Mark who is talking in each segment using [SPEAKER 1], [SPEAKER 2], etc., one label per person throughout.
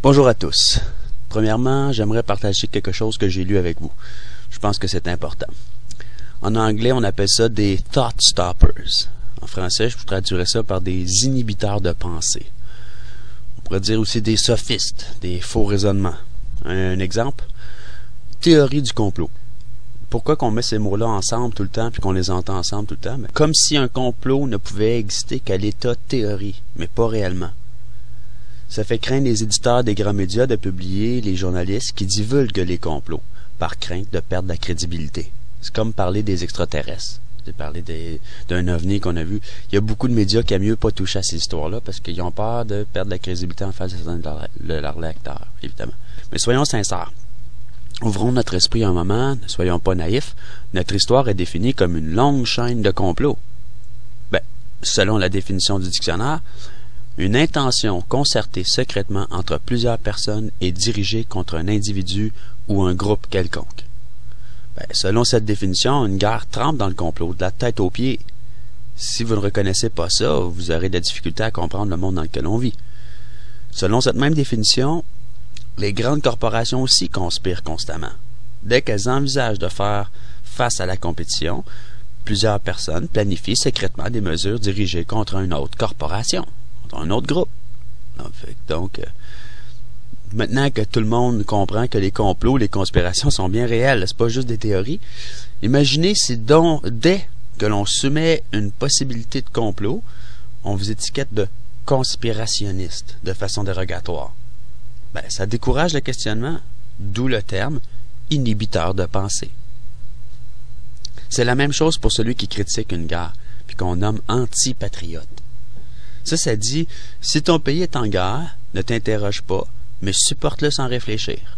[SPEAKER 1] Bonjour à tous. Premièrement, j'aimerais partager quelque chose que j'ai lu avec vous. Je pense que c'est important. En anglais, on appelle ça des thought stoppers. En français, je traduirais ça par des inhibiteurs de pensée. On pourrait dire aussi des sophistes, des faux raisonnements. Un exemple? Théorie du complot. Pourquoi qu'on met ces mots-là ensemble tout le temps puis qu'on les entend ensemble tout le temps? Comme si un complot ne pouvait exister qu'à l'état théorie, mais pas réellement. Ça fait craindre les éditeurs des grands médias de publier les journalistes qui divulguent les complots, par crainte de perdre la crédibilité. C'est comme parler des extraterrestres, de parler d'un ovni qu'on a vu. Il y a beaucoup de médias qui aiment mieux pas toucher à ces histoires-là parce qu'ils ont peur de perdre la crédibilité en face de leurs lecteurs, évidemment. Mais soyons sincères. Ouvrons notre esprit un moment, ne soyons pas naïfs. Notre histoire est définie comme une longue chaîne de complots. Selon la définition du dictionnaire, une intention concertée secrètement entre plusieurs personnes et dirigée contre un individu ou un groupe quelconque. Selon cette définition, une guerre trempe dans le complot, de la tête aux pieds. Si vous ne reconnaissez pas ça, vous aurez de la difficulté à comprendre le monde dans lequel on vit. Selon cette même définition, les grandes corporations aussi conspirent constamment. Dès qu'elles envisagent de faire face à la compétition, plusieurs personnes planifient secrètement des mesures dirigées contre une autre corporation, contre un autre groupe. Donc, maintenant que tout le monde comprend que les complots, les conspirations sont bien réelles, c'est pas juste des théories, imaginez si dès que l'on soumet une possibilité de complot, on vous étiquette de conspirationniste de façon dérogatoire. Ça décourage le questionnement, d'où le terme inhibiteur de pensée. C'est la même chose pour celui qui critique une guerre, puis qu'on nomme antipatriote. Ça dit, si ton pays est en guerre, ne t'interroge pas, mais supporte-le sans réfléchir.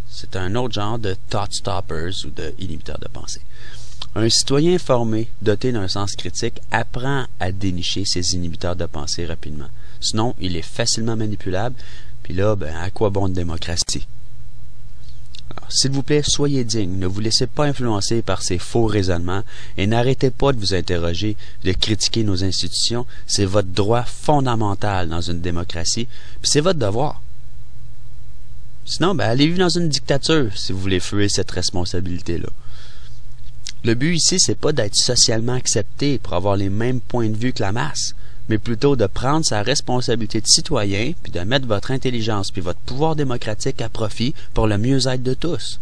[SPEAKER 1] C'est un autre genre de thought stoppers ou de inhibiteurs de pensée. Un citoyen informé, doté d'un sens critique, apprend à dénicher ces inhibiteurs de pensée rapidement. Sinon, il est facilement manipulable, puis là, à quoi bon de démocratie? Alors, s'il vous plaît, soyez digne, ne vous laissez pas influencer par ces faux raisonnements et n'arrêtez pas de vous interroger, de critiquer nos institutions. C'est votre droit fondamental dans une démocratie, puis c'est votre devoir. Sinon, allez vivre dans une dictature si vous voulez fuir cette responsabilité-là. Le but ici, c'est pas d'être socialement accepté pour avoir les mêmes points de vue que la masse, mais plutôt de prendre sa responsabilité de citoyen puis de mettre votre intelligence puis votre pouvoir démocratique à profit pour le mieux-être de tous.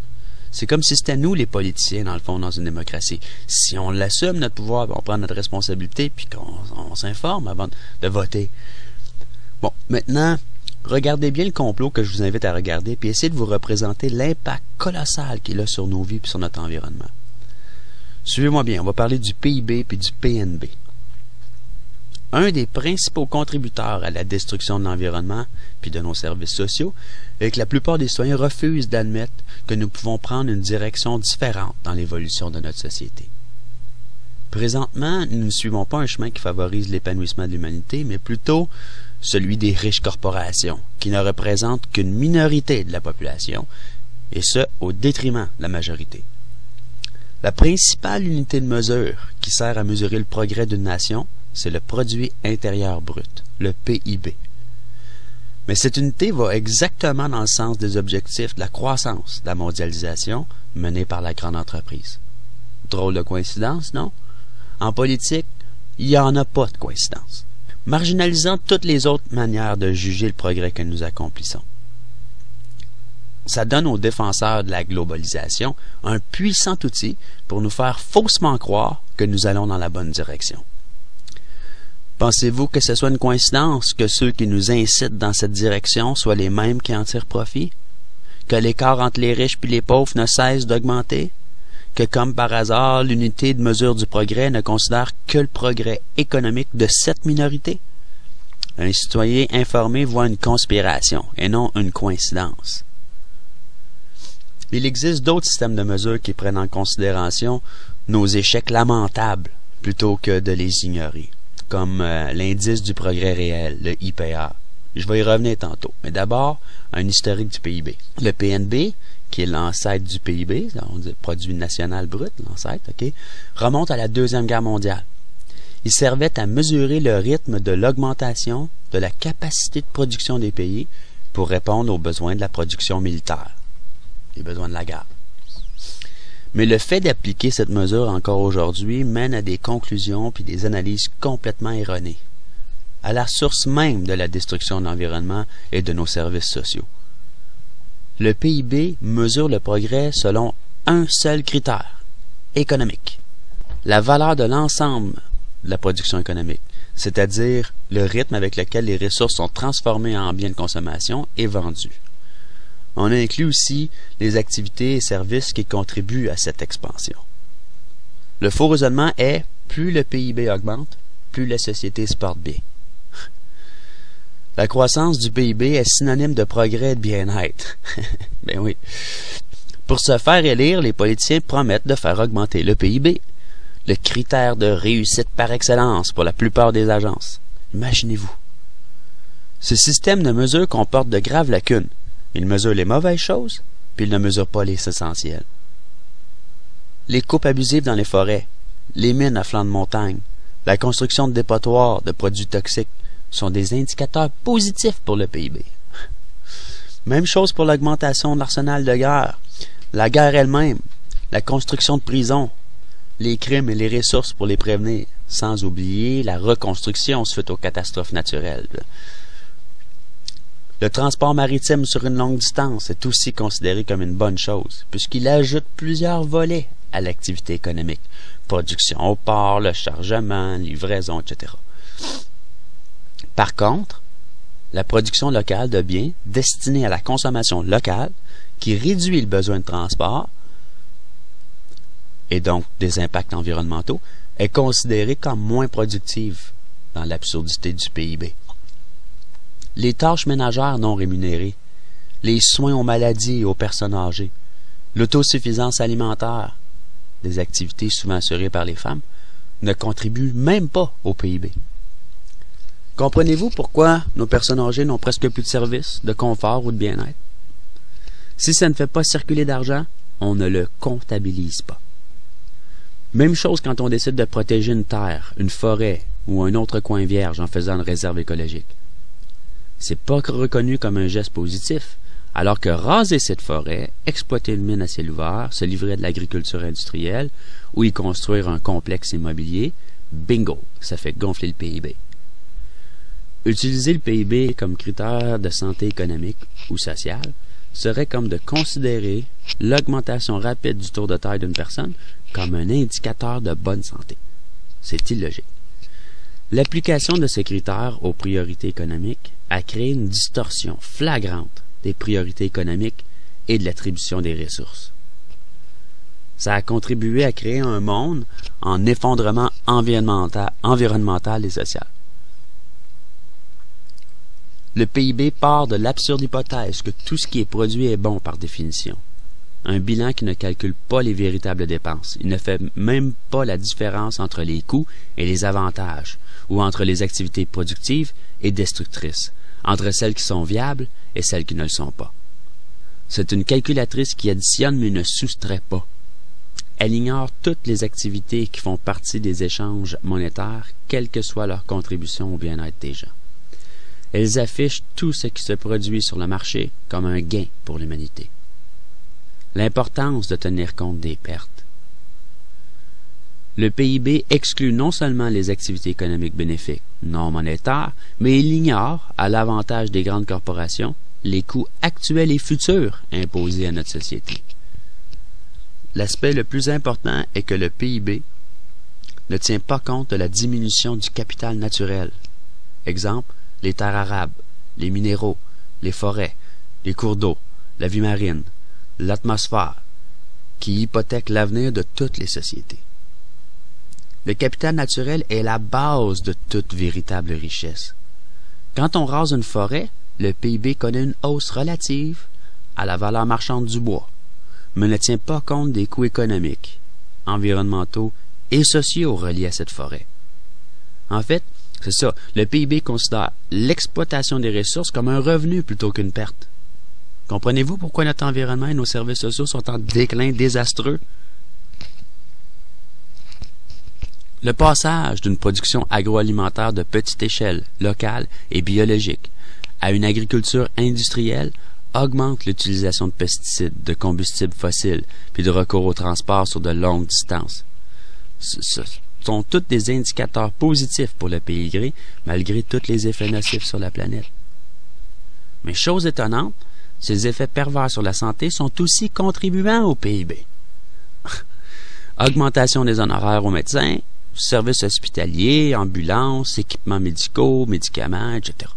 [SPEAKER 1] C'est comme si c'était nous les politiciens, dans le fond, dans une démocratie. Si on l'assume, notre pouvoir, on prend notre responsabilité puis qu'on s'informe avant de voter. Bon, maintenant, regardez bien le complot que je vous invite à regarder puis essayez de vous représenter l'impact colossal qu'il a sur nos vies puis sur notre environnement. Suivez-moi bien, on va parler du PIB puis du PNB. Un des principaux contributeurs à la destruction de l'environnement puis de nos services sociaux est que la plupart des citoyens refusent d'admettre que nous pouvons prendre une direction différente dans l'évolution de notre société. Présentement, nous ne suivons pas un chemin qui favorise l'épanouissement de l'humanité, mais plutôt celui des riches corporations, qui ne représentent qu'une minorité de la population, et ce, au détriment de la majorité. La principale unité de mesure qui sert à mesurer le progrès d'une nation, c'est le produit intérieur brut, le PIB. Mais cette unité va exactement dans le sens des objectifs de la croissance, de la mondialisation menée par la grande entreprise. Drôle de coïncidence, non? En politique, il n'y en a pas de coïncidence. Marginalisant toutes les autres manières de juger le progrès que nous accomplissons. Ça donne aux défenseurs de la globalisation un puissant outil pour nous faire faussement croire que nous allons dans la bonne direction. Pensez-vous que ce soit une coïncidence que ceux qui nous incitent dans cette direction soient les mêmes qui en tirent profit? Que l'écart entre les riches et les pauvres ne cesse d'augmenter? Que comme par hasard, l'unité de mesure du progrès ne considère que le progrès économique de cette minorité? Un citoyen informé voit une conspiration et non une coïncidence. Il existe d'autres systèmes de mesure qui prennent en considération nos échecs lamentables plutôt que de les ignorer, comme l'indice du progrès réel, le IPA. Je vais y revenir tantôt. Mais d'abord, un historique du PIB. Le PNB, qui est l'ancêtre du PIB, on dit produit national brut, l'ancêtre, remonte à la Deuxième Guerre mondiale. Il servait à mesurer le rythme de l'augmentation de la capacité de production des pays pour répondre aux besoins de la production militaire, les besoins de la guerre. Mais le fait d'appliquer cette mesure encore aujourd'hui mène à des conclusions puis des analyses complètement erronées, à la source même de la destruction de l'environnement et de nos services sociaux. Le PIB mesure le progrès selon un seul critère, économique, la valeur de l'ensemble de la production économique, c'est-à-dire le rythme avec lequel les ressources sont transformées en biens de consommation et vendues. On inclut aussi les activités et services qui contribuent à cette expansion. Le faux raisonnement est plus le PIB augmente, plus la société se porte bien. La croissance du PIB est synonyme de progrès et de bien-être. Ben oui. Pour se faire élire, les politiciens promettent de faire augmenter le PIB, le critère de réussite par excellence pour la plupart des agences. Imaginez-vous. Ce système de mesure comporte de graves lacunes. Il mesure les mauvaises choses, puis il ne mesure pas les essentielles. Les coupes abusives dans les forêts, les mines à flanc de montagne, la construction de dépotoirs de produits toxiques sont des indicateurs positifs pour le PIB. Même chose pour l'augmentation de l'arsenal de guerre, la guerre elle-même, la construction de prisons, les crimes et les ressources pour les prévenir, sans oublier la reconstruction suite aux catastrophes naturelles. Le transport maritime sur une longue distance est aussi considéré comme une bonne chose, puisqu'il ajoute plusieurs volets à l'activité économique. Production au port, le chargement, livraison, etc. Par contre, la production locale de biens destinés à la consommation locale, qui réduit le besoin de transport, et donc des impacts environnementaux, est considérée comme moins productive dans l'absurdité du PIB. Les tâches ménagères non rémunérées, les soins aux maladies et aux personnes âgées, l'autosuffisance alimentaire, des activités souvent assurées par les femmes, ne contribuent même pas au PIB. Comprenez-vous pourquoi nos personnes âgées n'ont presque plus de services, de confort ou de bien-être? Si ça ne fait pas circuler d'argent, on ne le comptabilise pas. Même chose quand on décide de protéger une terre, une forêt ou un autre coin vierge en faisant une réserve écologique. C'est pas reconnu comme un geste positif, alors que raser cette forêt, exploiter une mine à ciel ouvert, se livrer à de l'agriculture industrielle ou y construire un complexe immobilier, bingo, ça fait gonfler le PIB. Utiliser le PIB comme critère de santé économique ou sociale serait comme de considérer l'augmentation rapide du tour de taille d'une personne comme un indicateur de bonne santé. C'est illogique. L'application de ces critères aux priorités économiques a créé une distorsion flagrante des priorités économiques et de l'attribution des ressources. Ça a contribué à créer un monde en effondrement environnemental et social. Le PIB part de l'absurde hypothèse que tout ce qui est produit est bon par définition. Un bilan qui ne calcule pas les véritables dépenses. Il ne fait même pas la différence entre les coûts et les avantages, ou entre les activités productives et destructrices, entre celles qui sont viables et celles qui ne le sont pas. C'est une calculatrice qui additionne mais ne soustrait pas. Elle ignore toutes les activités qui font partie des échanges monétaires, quelle que soit leur contribution au bien-être des gens. Elles affichent tout ce qui se produit sur le marché comme un gain pour l'humanité. L'importance de tenir compte des pertes. Le PIB exclut non seulement les activités économiques bénéfiques, non monétaires, mais il ignore, à l'avantage des grandes corporations, les coûts actuels et futurs imposés à notre société. L'aspect le plus important est que le PIB ne tient pas compte de la diminution du capital naturel. Exemple, les terres arables, les minéraux, les forêts, les cours d'eau, la vie marine, l'atmosphère, qui hypothèque l'avenir de toutes les sociétés. Le capital naturel est la base de toute véritable richesse. Quand on rase une forêt, le PIB connaît une hausse relative à la valeur marchande du bois, mais ne tient pas compte des coûts économiques, environnementaux et sociaux reliés à cette forêt. En fait, c'est ça, le PIB considère l'exploitation des ressources comme un revenu plutôt qu'une perte. Comprenez-vous pourquoi notre environnement et nos services sociaux sont en déclin désastreux? Le passage d'une production agroalimentaire de petite échelle, locale et biologique, à une agriculture industrielle augmente l'utilisation de pesticides, de combustibles fossiles, puis de recours au transport sur de longues distances. Ce sont tous des indicateurs positifs pour le PIB, malgré tous les effets nocifs sur la planète. Mais chose étonnante, ces effets pervers sur la santé sont aussi contribuants au PIB. Augmentation des honoraires aux médecins, services hospitaliers, ambulances, équipements médicaux, médicaments, etc.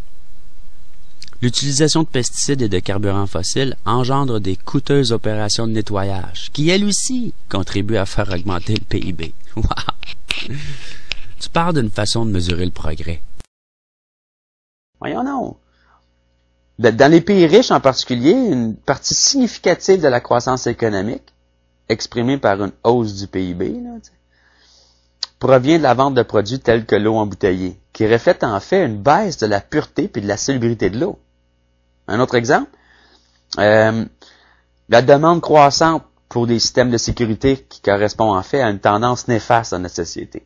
[SPEAKER 1] L'utilisation de pesticides et de carburants fossiles engendre des coûteuses opérations de nettoyage, qui elles aussi contribuent à faire augmenter le PIB. Wow! Tu parles d'une façon de mesurer le progrès.
[SPEAKER 2] Voyons non. Dans les pays riches en particulier, une partie significative de la croissance économique, exprimée par une hausse du PIB, provient de la vente de produits tels que l'eau embouteillée, qui reflète en fait une baisse de la pureté et de la salubrité de l'eau. Un autre exemple, la demande croissante pour des systèmes de sécurité qui correspond en fait à une tendance néfaste dans notre société.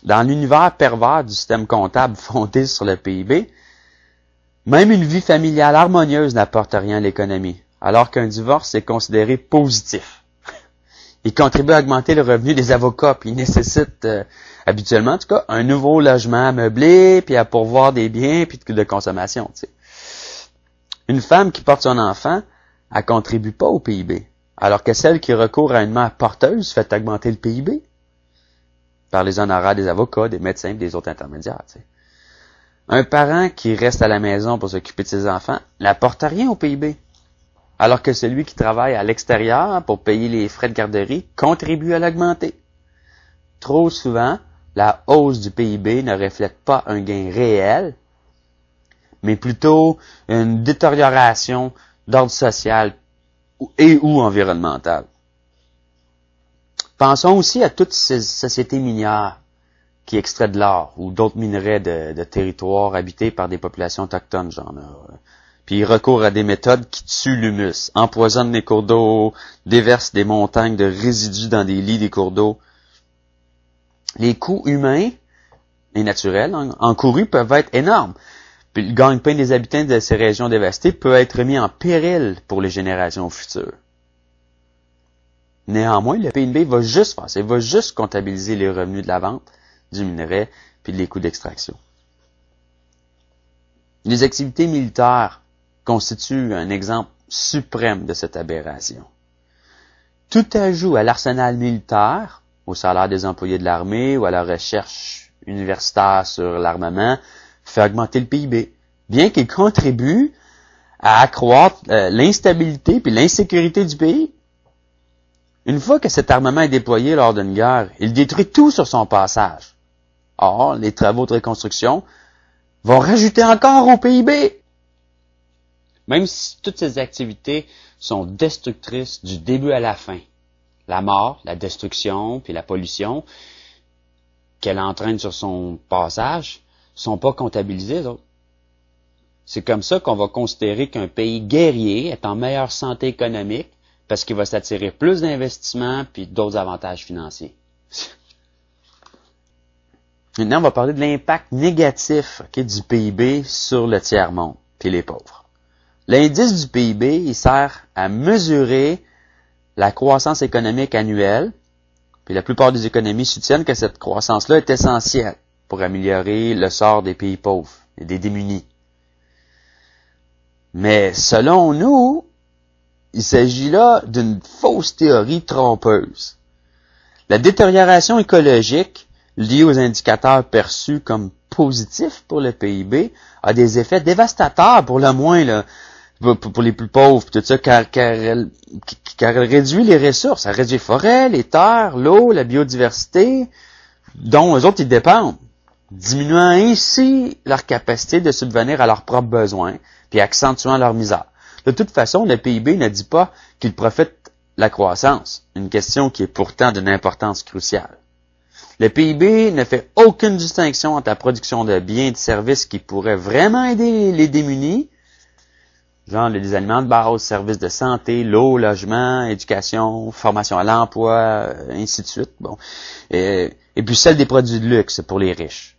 [SPEAKER 2] Dans l'univers pervers du système comptable fondé sur le PIB, même une vie familiale harmonieuse n'apporte rien à l'économie, alors qu'un divorce est considéré positif. Il contribue à augmenter le revenu des avocats, puis il nécessite habituellement, en tout cas, un nouveau logement meublé, puis à pourvoir des biens, puis de consommation. T'sais. Une femme qui porte son enfant, elle contribue pas au PIB, alors que celle qui recourt à une mère porteuse fait augmenter le PIB par les honoraires des avocats, des médecins et des autres intermédiaires. T'sais. Un parent qui reste à la maison pour s'occuper de ses enfants n'apporte rien au PIB, alors que celui qui travaille à l'extérieur pour payer les frais de garderie contribue à l'augmenter. Trop souvent, la hausse du PIB ne reflète pas un gain réel, mais plutôt une détérioration d'ordre social et ou environnemental. Pensons aussi à toutes ces sociétés minières qui extraient de l'or ou d'autres minerais de territoires habités par des populations autochtones, Puis ils recourent à des méthodes qui tuent l'humus, empoisonnent les cours d'eau, déversent des montagnes de résidus dans des lits des cours d'eau. Les coûts humains et naturels encourus peuvent être énormes. Puis le gagne-pain des habitants de ces régions dévastées peut être mis en péril pour les générations futures. Néanmoins, le PIB va juste faire ça. Il va juste comptabiliser les revenus de la vente du minerai puis les coûts d'extraction. Les activités militaires constituent un exemple suprême de cette aberration. Tout ajout à l'arsenal militaire, au salaire des employés de l'armée ou à la recherche universitaire sur l'armement, fait augmenter le PIB, bien qu'il contribue à accroître l'instabilité puis l'insécurité du pays. Une fois que cet armement est déployé lors d'une guerre, il détruit tout sur son passage. Or, les travaux de reconstruction vont rajouter encore au PIB. Même si toutes ces activités sont destructrices du début à la fin, la mort, la destruction, puis la pollution qu'elle entraîne sur son passage, sont pas comptabilisées, d'autres. C'est comme ça qu'on va considérer qu'un pays guerrier est en meilleure santé économique parce qu'il va s'attirer plus d'investissements puis d'autres avantages financiers. Maintenant, on va parler de l'impact négatif du PIB sur le tiers-monde puis les pauvres. L'indice du PIB, il sert à mesurer la croissance économique annuelle, puis la plupart des économies soutiennent que cette croissance-là est essentielle pour améliorer le sort des pays pauvres et des démunis. Mais selon nous, il s'agit là d'une fausse théorie trompeuse. La détérioration écologique liée aux indicateurs perçus comme positifs pour le PIB a des effets dévastateurs pour le moins là, pour les plus pauvres, tout ça, car elle réduit les ressources, elle réduit les forêts, les terres, l'eau, la biodiversité, dont eux autres ils dépendent, diminuant ainsi leur capacité de subvenir à leurs propres besoins, puis accentuant leur misère. De toute façon, le PIB ne dit pas qu'il profite de la croissance, une question qui est pourtant d'une importance cruciale. Le PIB ne fait aucune distinction entre la production de biens et de services qui pourraient vraiment aider les démunis, genre les aliments de base, services de santé, l'eau, logement, éducation, formation à l'emploi, ainsi de suite. Bon, et puis celle des produits de luxe pour les riches.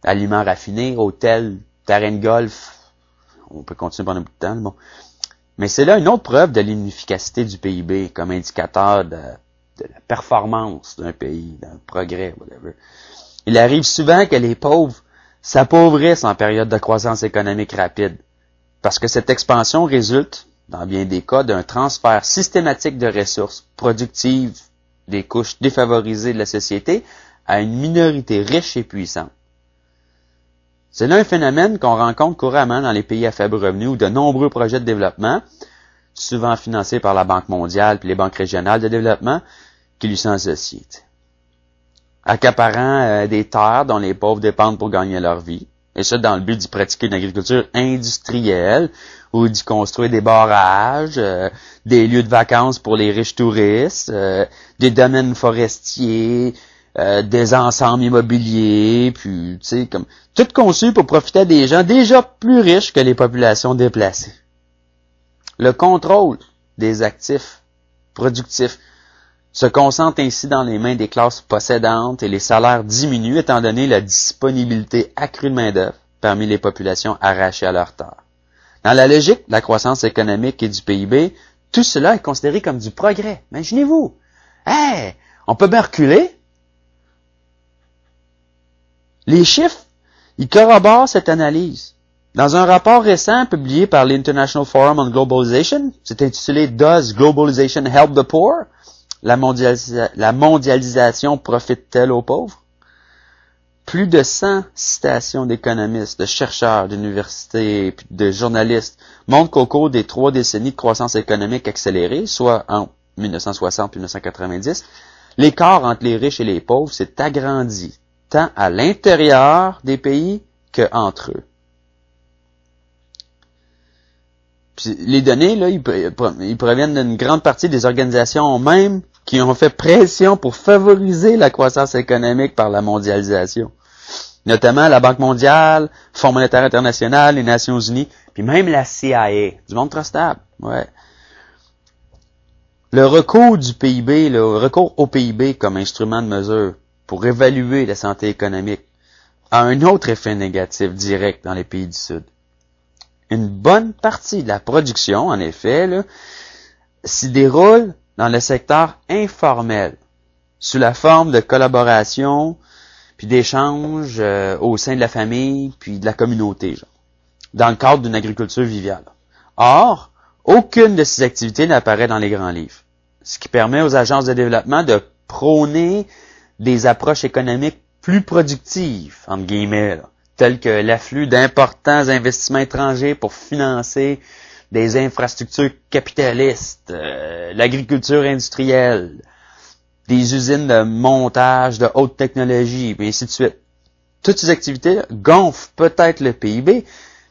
[SPEAKER 2] aliments raffinés, hôtels, terrains de golf. On peut continuer pendant un bout de temps, bon. Mais c'est là une autre preuve de l'inefficacité du PIB comme indicateur de la performance d'un pays, d'un progrès, whatever. Il arrive souvent que les pauvres s'appauvrissent en période de croissance économique rapide, parce que cette expansion résulte, dans bien des cas, d'un transfert systématique de ressources productives des couches défavorisées de la société à une minorité riche et puissante. C'est là un phénomène qu'on rencontre couramment dans les pays à faible revenu où de nombreux projets de développement, souvent financés par la Banque mondiale et les banques régionales de développement, qui lui sont associés. Accaparant des terres dont les pauvres dépendent pour gagner leur vie, et ça dans le but d'y pratiquer une agriculture industrielle, ou d'y construire des barrages, des lieux de vacances pour les riches touristes, des domaines forestiers, des ensembles immobiliers, puis tu sais, comme tout conçu pour profiter à des gens déjà plus riches que les populations déplacées. Le contrôle des actifs productifs se concentre ainsi dans les mains des classes possédantes et les salaires diminuent étant donné la disponibilité accrue de main-d'œuvre parmi les populations arrachées à leur terre. Dans la logique de la croissance économique et du PIB, tout cela est considéré comme du progrès. Imaginez-vous, on peut bien reculer. Les chiffres, ils corroborent cette analyse. Dans un rapport récent publié par l'International Forum on Globalization, c'est intitulé « Does Globalization Help the Poor? La mondialisation profite-t-elle aux pauvres? » Plus de 100 citations d'économistes, de chercheurs, d'universités et de journalistes montrent qu'au cours des 3 décennies de croissance économique accélérée, soit en 1960 et 1990, l'écart entre les riches et les pauvres s'est agrandi, tant à l'intérieur des pays qu'entre eux. Puis les données, là, ils proviennent d'une grande partie des organisations mêmes qui ont fait pression pour favoriser la croissance économique par la mondialisation. Notamment la Banque mondiale, Fonds monétaire international, les Nations unies, puis même la CIA, du monde trustable. Ouais. Le recours du PIB, le recours au PIB comme instrument de mesure pour évaluer la santé économique a un autre effet négatif direct dans les pays du Sud. Une bonne partie de la production, en effet, là, s'y déroule dans le secteur informel, sous la forme de collaboration, puis d'échanges au sein de la famille, puis de la communauté, genre, dans le cadre d'une agriculture viviale. Or, aucune de ces activités n'apparaît dans les grands livres, ce qui permet aux agences de développement de prôner des approches économiques plus productives, entre guillemets, là, telles que l'afflux d'importants investissements étrangers pour financer des infrastructures capitalistes, l'agriculture industrielle, des usines de montage de haute technologie, et ainsi de suite. Toutes ces activités gonflent peut-être le PIB,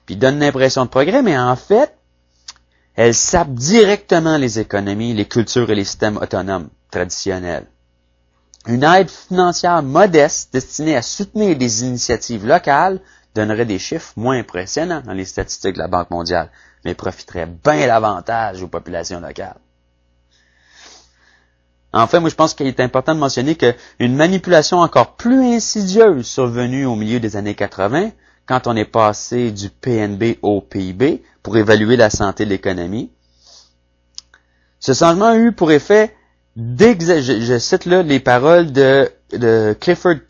[SPEAKER 2] puis donnent l'impression de progrès, mais en fait, elles sapent directement les économies, les cultures et les systèmes autonomes traditionnels. Une aide financière modeste destinée à soutenir des initiatives locales donnerait des chiffres moins impressionnants dans les statistiques de la Banque mondiale, mais profiterait bien davantage aux populations locales. Enfin, moi je pense qu'il est important de mentionner qu'une manipulation encore plus insidieuse survenue au milieu des années 80, quand on est passé du PNB au PIB pour évaluer la santé de l'économie, ce changement a eu pour effet je cite là les paroles de Clifford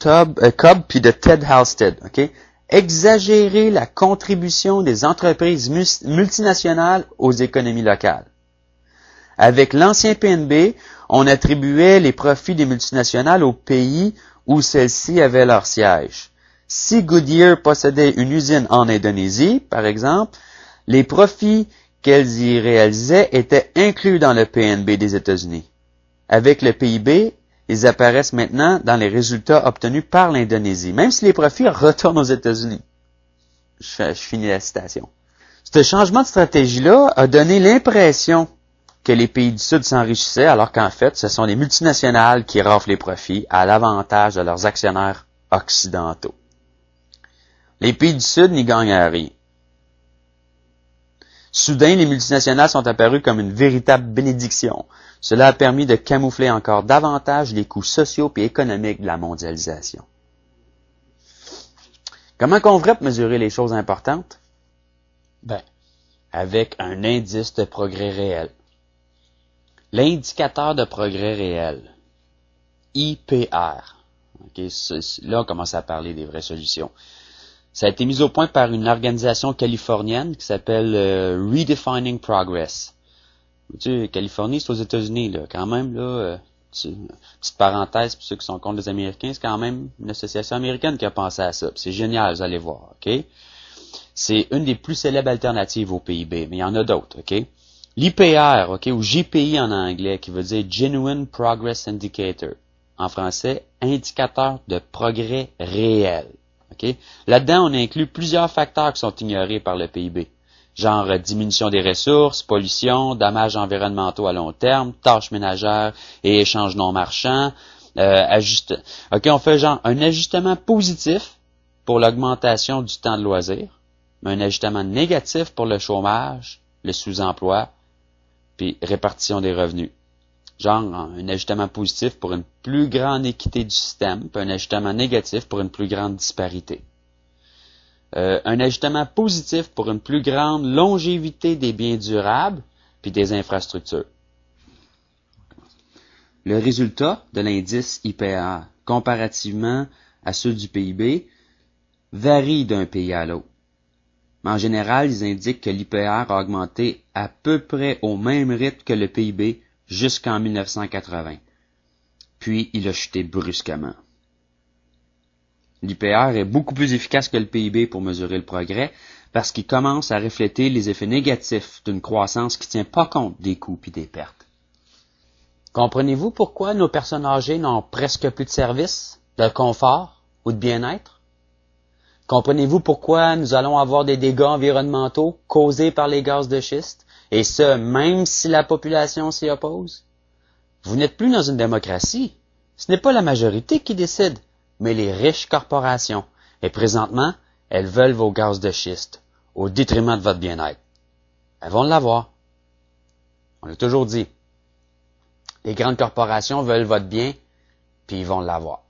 [SPEAKER 2] Cobb puis de Ted Halstead, ok? Exagérer la contribution des entreprises multinationales aux économies locales. Avec l'ancien PNB, on attribuait les profits des multinationales aux pays où celles-ci avaient leur siège. Si Goodyear possédait une usine en Indonésie, par exemple, les profits qu'elles y réalisaient étaient inclus dans le PNB des États-Unis. Avec le PIB, ils apparaissent maintenant dans les résultats obtenus par l'Indonésie, même si les profits retournent aux États-Unis. Je finis la citation. Ce changement de stratégie-là a donné l'impression que les pays du Sud s'enrichissaient, alors qu'en fait, ce sont les multinationales qui raflent les profits à l'avantage de leurs actionnaires occidentaux. Les pays du Sud n'y gagnent à rien. Soudain, les multinationales sont apparues comme une véritable bénédiction. Cela a permis de camoufler encore davantage les coûts sociaux et économiques de la mondialisation. Comment qu'on ferait pour mesurer les choses importantes?
[SPEAKER 1] Ben, avec un indice de progrès réel. L'indicateur de progrès réel, IPR. Okay, là, on commence à parler des vraies solutions. Ça a été mis au point par une organisation californienne qui s'appelle Redefining Progress. Tu sais, Californie, c'est aux États-Unis, là. Quand même, là, petite parenthèse pour ceux qui sont contre les Américains, c'est quand même une association américaine qui a pensé à ça. C'est génial, vous allez voir, OK? C'est une des plus célèbres alternatives au PIB, mais il y en a d'autres, OK? L'IPR, OK, ou JPI en anglais, qui veut dire Genuine Progress Indicator. En français, indicateur de progrès réel. Okay? Là-dedans, on inclut plusieurs facteurs qui sont ignorés par le PIB. Genre diminution des ressources, pollution, dommages environnementaux à long terme, tâches ménagères et échanges non marchands. OK, on fait genre un ajustement positif pour l'augmentation du temps de loisir, mais un ajustement négatif pour le chômage, le sous-emploi, puis répartition des revenus. Genre un ajustement positif pour une plus grande équité du système, puis un ajustement négatif pour une plus grande disparité. Un ajustement positif pour une plus grande longévité des biens durables, puis des infrastructures. Le résultat de l'indice IPR, comparativement à ceux du PIB, varie d'un pays à l'autre. En général, ils indiquent que l'IPR a augmenté à peu près au même rythme que le PIB jusqu'en 1980. Puis, il a chuté brusquement. L'IPR est beaucoup plus efficace que le PIB pour mesurer le progrès parce qu'il commence à refléter les effets négatifs d'une croissance qui ne tient pas compte des coûts et des pertes. Comprenez-vous pourquoi nos personnes âgées n'ont presque plus de services, de confort ou de bien-être? Comprenez-vous pourquoi nous allons avoir des dégâts environnementaux causés par les gaz de schiste, et ce, même si la population s'y oppose? Vous n'êtes plus dans une démocratie. Ce n'est pas la majorité qui décide, mais les riches corporations. Et présentement, elles veulent vos gaz de schiste, au détriment de votre bien-être. Elles vont l'avoir. On l'a toujours dit. Les grandes corporations veulent votre bien, puis ils vont l'avoir.